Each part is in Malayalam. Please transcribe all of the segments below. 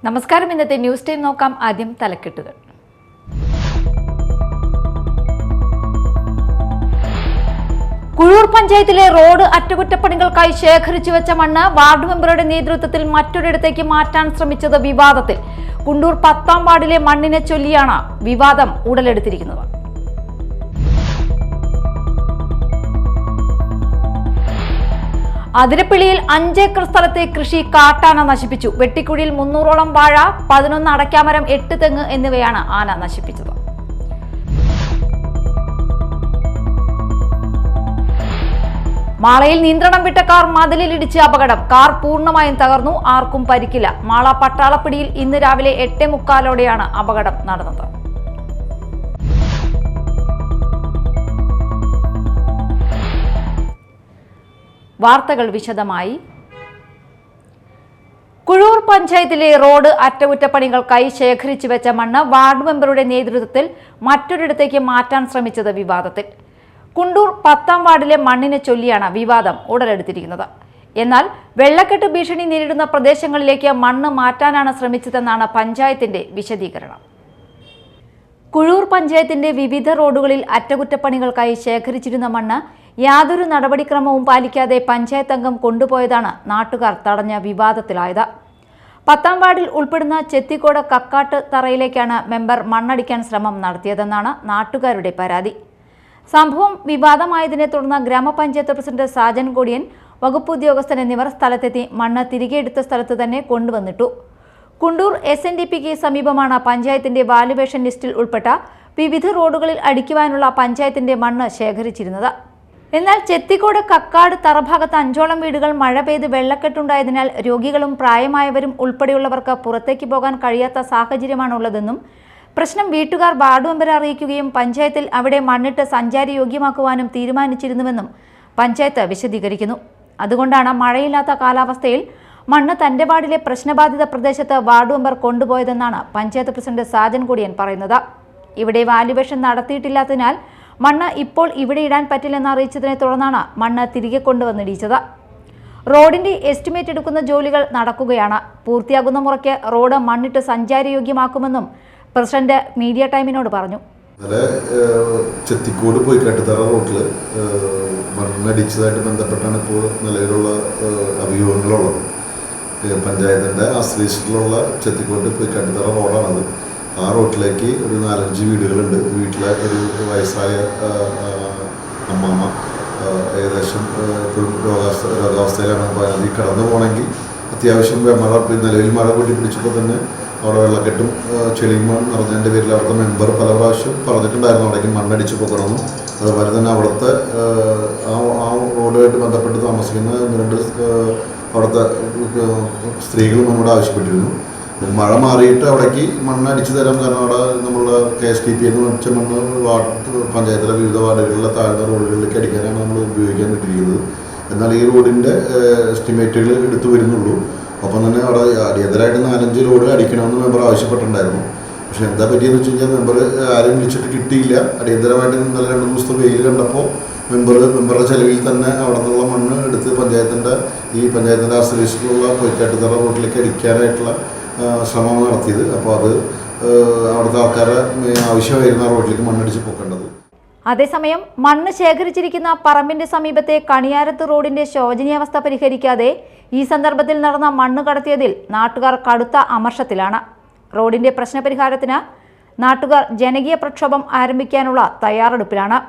നമസ്കാരം. ഇന്നത്തെ ന്യൂസ് ടൈം നോക്കാം. ആദ്യം തലക്കെട്ടുകൾ. കുഴൂർ പഞ്ചായത്തിലെ റോഡ് അറ്റകുറ്റപ്പണികൾക്കായി ശേഖരിച്ചു വെച്ച മണ്ണ് വാർഡ് മെമ്പറുടെ നേതൃത്വത്തിൽ മറ്റൊരിടത്തേക്ക് മാറ്റാൻ ശ്രമിച്ചത് വിവാദത്തിൽ. കുണ്ടൂർ 10ാം വാർഡിലെ മണ്ണിനെ ചൊല്ലിയാണ് വിവാദം ഉടലെടുത്തിരിക്കുന്നത്. അതിരപ്പിള്ളിയിൽ 5 ഏക്കർ സ്ഥലത്തെ കൃഷി കാട്ടാന നശിപ്പിച്ചു. വെട്ടിക്കുഴിയിൽ 300ഓളം വാഴ, 11 അടയ്ക്കാമരം, 8 തെങ്ങ് എന്നിവയാണ് ആന നശിപ്പിച്ചത്. മാളയിൽ നിയന്ത്രണം വിട്ട കാർ മതിലിലിടിച്ച് അപകടം. കാർ പൂർണ്ണമായും തകർന്നു. ആർക്കും പരിക്കില്ല. മാള പട്ടാളപ്പിടിയിൽ ഇന്ന് രാവിലെ 8:45ഓടെയാണ് അപകടം നടന്നത്. വാർത്തകൾ വിശദമായി. കുഴൂർ പഞ്ചായത്തിലെ റോഡ് അറ്റകുറ്റപ്പണികൾക്കായി ശേഖരിച്ചു വെച്ച മണ്ണ് വാർഡ് മെമ്പറുടെ നേതൃത്വത്തിൽ മറ്റൊരിടത്തേക്ക് മാറ്റാൻ ശ്രമിച്ചത് വിവാദത്തിൽ. കുണ്ടൂർ 10ാം വാർഡിലെ മണ്ണിനെ ചൊല്ലിയാണ് വിവാദം ഉടലെടുത്തിരിക്കുന്നത്. എന്നാൽ വെള്ളക്കെട്ട് ഭീഷണി നേരിടുന്ന പ്രദേശങ്ങളിലേക്ക് മണ്ണ് മാറ്റാനാണ് ശ്രമിച്ചതെന്നാണ് പഞ്ചായത്തിന്റെ വിശദീകരണം. കുഴൂർ പഞ്ചായത്തിന്റെ വിവിധ റോഡുകളിൽ അറ്റകുറ്റപ്പണികൾക്കായി ശേഖരിച്ചിരുന്ന മണ്ണ് യാതൊരു നടപടിക്രമവും പാലിക്കാതെ പഞ്ചായത്ത് അംഗം കൊണ്ടുപോയതാണ് നാട്ടുകാർ തടഞ്ഞ വിവാദത്തിലായത്. 10ാം വാർഡിൽ ഉൾപ്പെടുന്ന ചെത്തിക്കോട് കക്കാട്ട് തറയിലേക്കാണ് മെമ്പർ മണ്ണടിക്കാൻ ശ്രമം നടത്തിയതെന്നാണ് നാട്ടുകാരുടെ പരാതി. സംഭവം വിവാദമായതിനെ തുടർന്ന് ഗ്രാമപഞ്ചായത്ത് പ്രസിഡന്റ് സാജൻ കൊടിയൻ, വകുപ്പ് ഉദ്യോഗസ്ഥൻ എന്നിവർ സ്ഥലത്തെത്തി മണ്ണ് തിരികെ എടുത്ത സ്ഥലത്ത് തന്നെ കൊണ്ടുവന്നിട്ടു. കുണ്ടൂർ SNDPക്ക് സമീപമാണ് പഞ്ചായത്തിന്റെ വാല്യുവേഷൻ ലിസ്റ്റിൽ ഉൾപ്പെട്ട വിവിധ റോഡുകളിൽ അടിക്കുവാനുള്ള പഞ്ചായത്തിന്റെ മണ്ണ് ശേഖരിച്ചിരുന്നത്. എന്നാൽ ചെത്തിക്കോട് കക്കാട് തറഭാഗത്ത് 5ഓളം വീടുകൾ മഴ പെയ്ത് വെള്ളക്കെട്ടുണ്ടായതിനാൽ രോഗികളും പ്രായമായവരും ഉൾപ്പെടെയുള്ളവർക്ക് പുറത്തേക്ക് പോകാൻ കഴിയാത്ത സാഹചര്യമാണുള്ളതെന്നും പ്രശ്നം വീട്ടുകാർ വാർഡ് മെമ്പറെ അറിയിക്കുകയും പഞ്ചായത്തിൽ അവിടെ മണ്ണിട്ട് സഞ്ചാരയോഗ്യമാക്കുവാനും തീരുമാനിച്ചിരുന്നുവെന്നും പഞ്ചായത്ത് വിശദീകരിക്കുന്നു. അതുകൊണ്ടാണ് മഴയില്ലാത്ത കാലാവസ്ഥയിൽ മണ്ണ് തന്റെ വാർഡിലെ പ്രശ്നബാധിത പ്രദേശത്ത് വാർഡ് മെമ്പർ കൊണ്ടുപോയതെന്നാണ് പഞ്ചായത്ത് പ്രസിഡന്റ് സാജൻ കൊടിയൻ പറയുന്നത്. ഇവിടെ വാല്യുവേഷൻ നടത്തിയിട്ടില്ലാത്തതിനാൽ മണ്ണ് ഇപ്പോൾ ഇവിടെ ഇടാൻ പറ്റില്ലെന്ന് അറിയിച്ചതിനെ തുടർന്നാണ് മണ്ണ് തിരികെ കൊണ്ടുവന്നിടിച്ചത്. റോഡിന്റെ എസ്റ്റിമേറ്റ് എടുക്കുന്ന ജോലികൾ നടക്കുകയാണ്. പൂർത്തിയാകുന്ന മുറയ്ക്ക് റോഡ് മണ്ണിട്ട് സഞ്ചാരയോഗ്യമാക്കുമെന്നും പ്രസിഡന്റ് മീഡിയ ടൈമിനോട് പറഞ്ഞു. ചെത്തിക്കോട് പോയിക്കാട്ടുതറ റോഡിൽ മണ്ണടിച്ചതായിട്ട് ബന്ധപ്പെട്ടാണ് ഇപ്പോൾ നിലവിലുള്ള അഭിയോഗങ്ങളുള്ളത്. പഞ്ചായത്തിൻ്റെ ആശ്രയിച്ചിട്ടുള്ള ചെത്തിക്കോട് പോയിക്കാട്ടുതറ റോഡാണത്. ആ റോഡിലേക്ക് ഒരു 4-5 വീടുകളുണ്ട്. വീട്ടിലെ ഒരു വയസ്സായ അമ്മാമ്മ ഏകദേശം ഇപ്പോഴും രോഗാവസ്ഥയിലാണ്. അപ്പോൾ അതിൽ കടന്നു പോകണമെങ്കിൽ അത്യാവശ്യം നിലവിൽ മഴ പൊട്ടിപ്പിടിച്ചപ്പോൾ തന്നെ അവിടെ വെള്ളക്കെട്ടും ചെളിയും നിറഞ്ഞതിൻ്റെ പേരിൽ അവിടുത്തെ മെമ്പർ പല പ്രാവശ്യം പറഞ്ഞിട്ടുണ്ടായിരുന്നു അവിടേക്ക് മണ്ണടിച്ച് പോകണമെന്നും. അതുപോലെ തന്നെ അവിടുത്തെ ആ റോഡുമായിട്ട് ബന്ധപ്പെട്ട് താമസിക്കുന്ന 1-2 അവിടുത്തെ സ്ത്രീകളും നമ്മോട് ആവശ്യപ്പെട്ടിരുന്നു. മഴ മാറിയിട്ട് അവിടേക്ക് മണ്ണ് അടിച്ചു തരാൻ. കാരണം അവിടെ നമ്മളുടെ KSTP എന്ന് വെച്ച മണ്ണ് പഞ്ചായത്തിലെ വിവിധ വാർഡുകളിലെ താഴ്ന്ന റോഡുകളിലേക്ക് അടിക്കാനാണ് നമ്മൾ ഉപയോഗിക്കാൻ പറ്റിയിരിക്കുന്നത്. എന്നാൽ ഈ റോഡിൻ്റെ എസ്റ്റിമേറ്റുകൾ എടുത്തു വരുന്നുള്ളൂ. ഒപ്പം തന്നെ അവിടെ അടിയന്തരമായിട്ട് 4-5 റോഡ് അടിക്കണമെന്ന് മെമ്പർ ആവശ്യപ്പെട്ടിട്ടുണ്ടായിരുന്നു. പക്ഷേ എന്താ പറ്റിയെന്ന് വെച്ച് കഴിഞ്ഞാൽ മെമ്പർ ആരും വിളിച്ചിട്ട് കിട്ടിയില്ല. അടിയന്തരമായിട്ട് ഇന്നലെ 2 ദിവസത്തെ വെയിൽ കണ്ടപ്പോൾ മെമ്പറുടെ ചെലവിൽ തന്നെ അവിടെ നിന്നുള്ള മണ്ണ് എടുത്ത് പഞ്ചായത്തിൻ്റെ ആശ്രയിച്ചിട്ടുള്ള പൊയ്ക്കാട്ടുതറ റോഡിലേക്ക് അടിക്കാനായിട്ടുള്ള ശ്രമം നടത്തിയത്. അപ്പോൾ അത് അവിടുത്തെ ആൾക്കാരുടെ ആവശ്യമായിരുന്നു ആ റോഡിലേക്ക് മണ്ണടിച്ച് പോക്കേണ്ടത്. അതേസമയം മണ്ണ് ശേഖരിച്ചിരിക്കുന്ന പറമ്പിന്റെ സമീപത്തെ കണിയാരത്ത് റോഡിന്റെ ശോചനീയാവസ്ഥ പരിഹരിക്കാതെ ഈ സന്ദർഭത്തിൽ നടന്ന മണ്ണ് കടത്തിയതിൽ നാട്ടുകാർ കടുത്ത അമർഷത്തിലാണ്. റോഡിന്റെ പ്രശ്നപരിഹാരത്തിന് നാട്ടുകാർ ജനകീയ പ്രക്ഷോഭം ആരംഭിക്കാനുള്ള തയ്യാറെടുപ്പിലാണ്.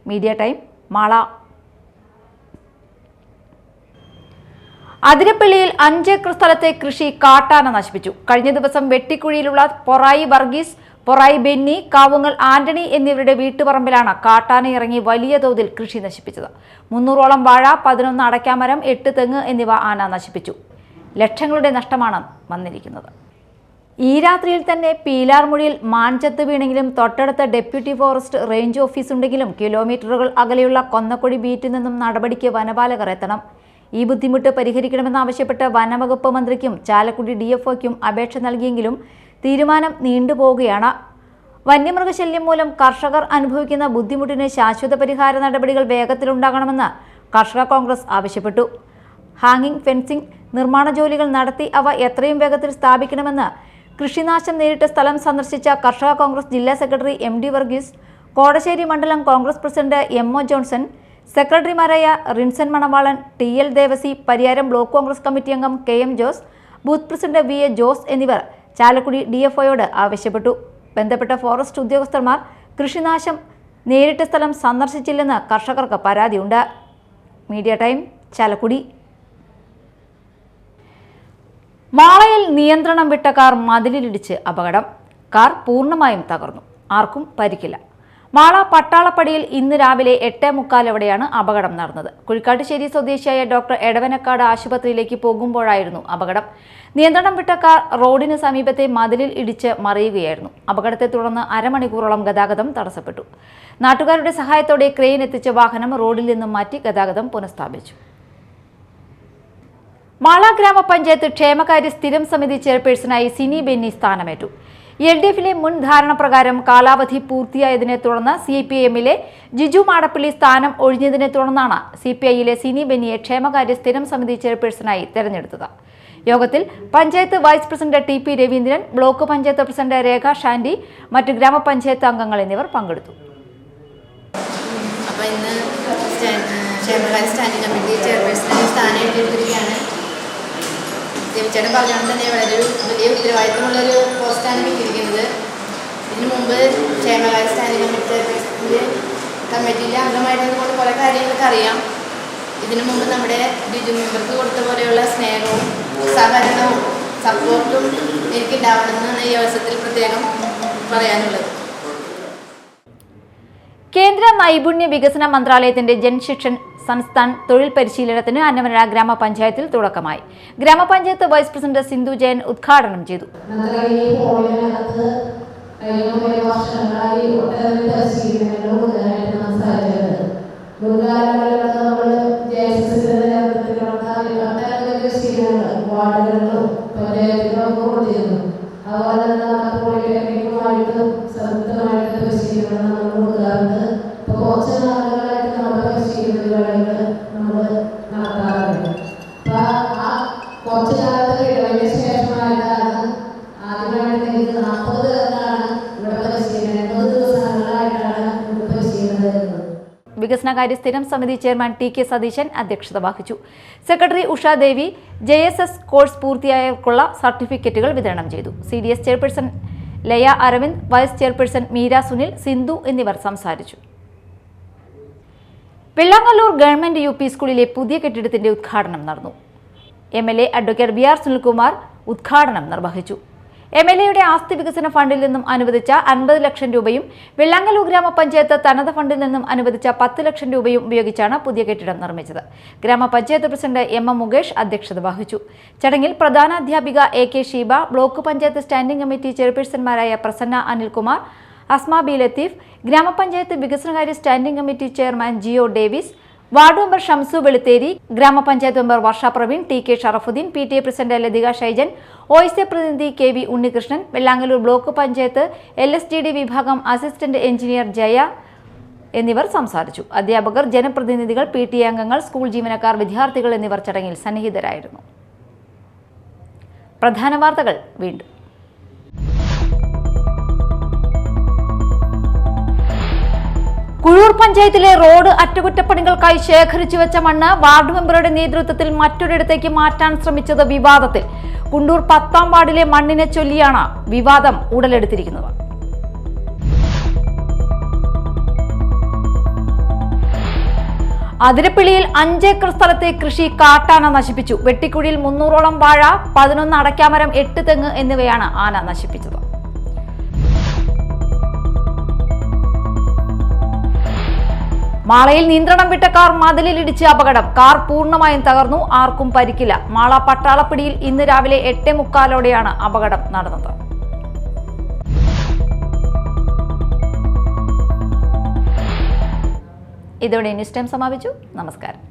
Media time, Mala. അതിരപ്പള്ളിയിൽ 5 ഏക്കർ സ്ഥലത്തെ കൃഷി കാട്ടാന നശിപ്പിച്ചു. കഴിഞ്ഞ ദിവസം വെട്ടിക്കുഴിയിലുള്ള പൊറായി വർഗീസ്, പൊറായി ബെന്നി, കാവുങ്ങൽ ആന്റണി എന്നിവരുടെ വീട്ടുപറമ്പിലാണ് കാട്ടാന ഇറങ്ങി വലിയ തോതിൽ കൃഷി നശിപ്പിച്ചത്. 300ഓളം വാഴ, 11 അടയ്ക്കാമരം, 8 തെങ്ങ് എന്നിവ ആന നശിപ്പിച്ചു. ലക്ഷങ്ങളുടെ നഷ്ടമാണ് വന്നിരിക്കുന്നത്. ഈ രാത്രിയിൽ തന്നെ പീലാർമുഴിയിൽ മാൻചത്ത് വീണെങ്കിലും തൊട്ടടുത്ത ഡെപ്യൂട്ടി ഫോറസ്റ്റ് റേഞ്ച് ഓഫീസ് ഉണ്ടെങ്കിലും കിലോമീറ്ററുകൾ അകലെയുള്ള കൊന്നക്കൊടി ബീറ്റിൽ നിന്നും നടപടിക്ക് വനപാലകർ എത്തണം. ഈ ബുദ്ധിമുട്ട് പരിഹരിക്കണമെന്നാവശ്യപ്പെട്ട് വനവകുപ്പ് മന്ത്രിക്കും ചാലക്കുടി DFOയ്ക്കും അപേക്ഷ നൽകിയെങ്കിലും തീരുമാനം നീണ്ടുപോവുകയാണ്. വന്യമൃഗശല്യം മൂലം കർഷകർ അനുഭവിക്കുന്ന ബുദ്ധിമുട്ടിന് ശാശ്വത പരിഹാര നടപടികൾ വേഗത്തിലുണ്ടാകണമെന്ന് കർഷക കോൺഗ്രസ് ആവശ്യപ്പെട്ടു. ഹാങ്ങിങ് ഫെൻസിംഗ്, നിർമ്മാണ ജോലികൾ നടത്തി അവ എത്രയും വേഗത്തിൽ സ്ഥാപിക്കണമെന്ന് കൃഷിനാശം നേരിട്ട സ്ഥലം സന്ദർശിച്ച കർഷക കോൺഗ്രസ് ജില്ലാ secretary M D Varghese, Kodassery മണ്ഡലം Congress president M O Johnson, സെക്രട്ടറിമാരായ Rinson Manavalan, T L Devasi, Pariyaram block Congress committee അംഗം K M Jose, booth president V A Jose എന്നിവർ ചാലക്കുടി DFOയോട് ആവശ്യപ്പെട്ടു. ബന്ധപ്പെട്ട ഫോറസ്റ്റ് ഉദ്യോഗസ്ഥന്മാർ കൃഷിനാശം നേരിട്ട സ്ഥലം സന്ദർശിച്ചില്ലെന്ന് കർഷകർക്ക് പരാതിയുണ്ട്. Media time, Chalakudy. മാളയിൽ നിയന്ത്രണം വിട്ട കാർ മതിലിലിടിച്ച് അപകടം. കാർ പൂർണ്ണമായും തകർന്നു. ആർക്കും പരിക്കില്ല. മാള പട്ടാളപ്പടിയിൽ ഇന്ന് രാവിലെ 8:45 അപകടം നടന്നത്. കുഴിക്കാട്ടുശ്ശേരി സ്വദേശിയായ ഡോക്ടർ എടവനക്കാട് ആശുപത്രിയിലേക്ക് പോകുമ്പോഴായിരുന്നു അപകടം. നിയന്ത്രണം വിട്ട കാർ റോഡിന് സമീപത്തെ മതിലിൽ ഇടിച്ച് മറിയുകയായിരുന്നു. അപകടത്തെ തുടർന്ന് അരമണിക്കൂറോളം ഗതാഗതം തടസ്സപ്പെട്ടു. നാട്ടുകാരുടെ സഹായത്തോടെ ക്രെയിൻ എത്തിച്ച വാഹനം റോഡിൽ നിന്നും മാറ്റി ഗതാഗതം പുനഃസ്ഥാപിച്ചു. മാള ഗ്രാമപഞ്ചായത്ത് ക്ഷേമകാര്യ സ്ഥിരം സമിതി ചെയർപേഴ്സണായി സിനി ബെന്നി സ്ഥാനമേറ്റു. LDFിലെ മുൻ ധാരണ പ്രകാരം കാലാവധി പൂർത്തിയായതിനെ തുടർന്ന് CPIMലെ ജിജു മാടപ്പള്ളി സ്ഥാനം ഒഴിഞ്ഞതിനെ തുടർന്നാണ് CPIയിലെ സിനി ബെന്നിയെ ക്ഷേമകാര്യ സ്ഥിരം സമിതി ചെയർപേഴ്സണായി തെരഞ്ഞെടുത്തത്. യോഗത്തിൽ panchayat vice president TP Raveendran, block panchayat president Rekha Shandy, മറ്റ് ഗ്രാമപഞ്ചായത്ത് അംഗങ്ങൾ എന്നിവർ പങ്കെടുത്തു. ചേട്ടൻ പറഞ്ഞുകൊണ്ട് തന്നെ വളരെ വലിയ ഉത്തരവാദിത്തമുള്ളൊരു പോസ്റ്റാണ് കിട്ടിയിരിക്കുന്നത്. ഇതിനു മുമ്പ് ക്ഷേമകാര്യ സ്റ്റാൻഡിംഗ് കമ്മിറ്റിയിലെ അംഗമായിരുന്നത് കുറേ കാര്യങ്ങളൊക്കെ അറിയാം. ഇതിനു മുമ്പ് നമ്മുടെ ജിജു മെമ്പർക്ക് കൊടുത്ത പോലെയുള്ള സ്നേഹവും സഹകരണവും സപ്പോർട്ടും എനിക്കുണ്ടാവണമെന്നാണ് ഈ അവസരത്തിൽ പ്രത്യേകം പറയാനുള്ളത്. കേന്ദ്ര നൈപുണ്യ വികസന മന്ത്രാലയത്തിന്റെ ജൻശിക്ഷൻ സംസ്ഥാൻ തൊഴിൽ പരിശീലനത്തിന് അന്നമനട ഗ്രാമപഞ്ചായത്തിൽ തുടക്കമായി. ഗ്രാമപഞ്ചായത്ത് വൈസ് പ്രസിഡന്റ് സിന്ധു ജയൻ ഉദ്ഘാടനം ചെയ്തു. വികസനകാര്യ സ്ഥിരം സമിതി ചെയർമാൻ TK സതീശൻ അധ്യക്ഷത വഹിച്ചു. സെക്രട്ടറി ഉഷാദേവി JSS കോഴ്സ് പൂർത്തിയായവർക്കുള്ള സർട്ടിഫിക്കറ്റുകൾ വിതരണം ചെയ്തു. CDS ചെയർപേഴ്സൺ ലയ അരവിന്ദ്, വൈസ് ചെയർപേഴ്സൺ മീര സുനിൽ, സിന്ധു എന്നിവർ സംസാരിച്ചു. വെള്ളാങ്ങല്ലൂർ ഗവൺമെന്റ് UP സ്കൂളിലെ പുതിയ കെട്ടിടത്തിന്റെ ഉദ്ഘാടനം നടന്നു. MLA അഡ്വക്കേറ്റ് BR സുനിൽകുമാർ ഉദ്ഘാടനം നിർവഹിച്ചു. MLAയുടെ ആസ്തി വികസന ഫണ്ടിൽ നിന്നും അനുവദിച്ച 50 ലക്ഷം രൂപയും വെള്ളാങ്ങല്ലൂർ ഗ്രാമപഞ്ചായത്ത് തനത് ഫണ്ടിൽ നിന്നും അനുവദിച്ച 10 ലക്ഷം രൂപയും ഉപയോഗിച്ചാണ് പുതിയ കെട്ടിടം നിർമ്മിച്ചത്. ഗ്രാമപഞ്ചായത്ത് പ്രസിഡന്റ് MM മുകേഷ് അധ്യക്ഷത വഹിച്ചു. ചടങ്ങിൽ പ്രധാനാധ്യാപിക AK Sheeba, block panchayat standing committee ചെയർപേഴ്സൺമാരായ പ്രസന്ന അനിൽകുമാർ, അസ്മ ബി ലത്തീഫ്, ഗ്രാമപഞ്ചായത്ത് വികസനകാര്യ standing committee chairman GO Davis, ward member Shamsu Veluthery, grama panchayat member Varsha Praveen, TK Sharafudheen, PTA president Lathika Shaijan, OIC പ്രതിനിധി KV Unnikrishnan, Vellangallur block panchayat LSDD വിഭാഗം അസിസ്റ്റന്റ് എഞ്ചിനീയർ ജയ എന്നിവർ സംസാരിച്ചു. അധ്യാപകർ, ജനപ്രതിനിധികൾ, PTA അംഗങ്ങൾ, സ്കൂൾ ജീവനക്കാർ, വിദ്യാർത്ഥികൾ എന്നിവർ ചടങ്ങിൽ സന്നിഹിതരായിരുന്നു. പ്രധാന വാർത്തകൾ വീണ്ടും. കുഴൂർ പഞ്ചായത്തിലെ റോഡ് അറ്റകുറ്റപ്പണികൾക്കായി ശേഖരിച്ചു വെച്ച മണ്ണ് വാർഡ് മെമ്പറുടെ നേതൃത്വത്തിൽ മറ്റൊരിടത്തേക്ക് മാറ്റാൻ ശ്രമിച്ചത് വിവാദത്തിൽ. കുണ്ടൂർ 10ാം വാർഡിലെ മണ്ണിനെ ചൊല്ലിയാണ് വിവാദം ഉടലെടുത്തിരിക്കുന്നത്. അതിരപ്പിള്ളിയിൽ 5 ഏക്കർ സ്ഥലത്തെ കൃഷി കാട്ടാന നശിപ്പിച്ചു. വെട്ടിക്കുഴിയിൽ 300ഓളം വാഴ, 11 അടയ്ക്കാമരം, 8 തെങ്ങ് എന്നിവയാണ് ആന നശിപ്പിച്ചത്. മാളയിൽ നിയന്ത്രണം വിട്ട കാർ മതിലിലിടിച്ച് അപകടം. കാർ പൂർണ്ണമായും തകർന്നു. ആർക്കും പരിക്കില്ല. മാള പട്ടാളപ്പിടിയിൽ ഇന്ന് രാവിലെ 8:45 അപകടം നടന്നത്. ഇതോടെ ന്യൂസ് ടൈം സമാപിച്ചു. നമസ്കാരം.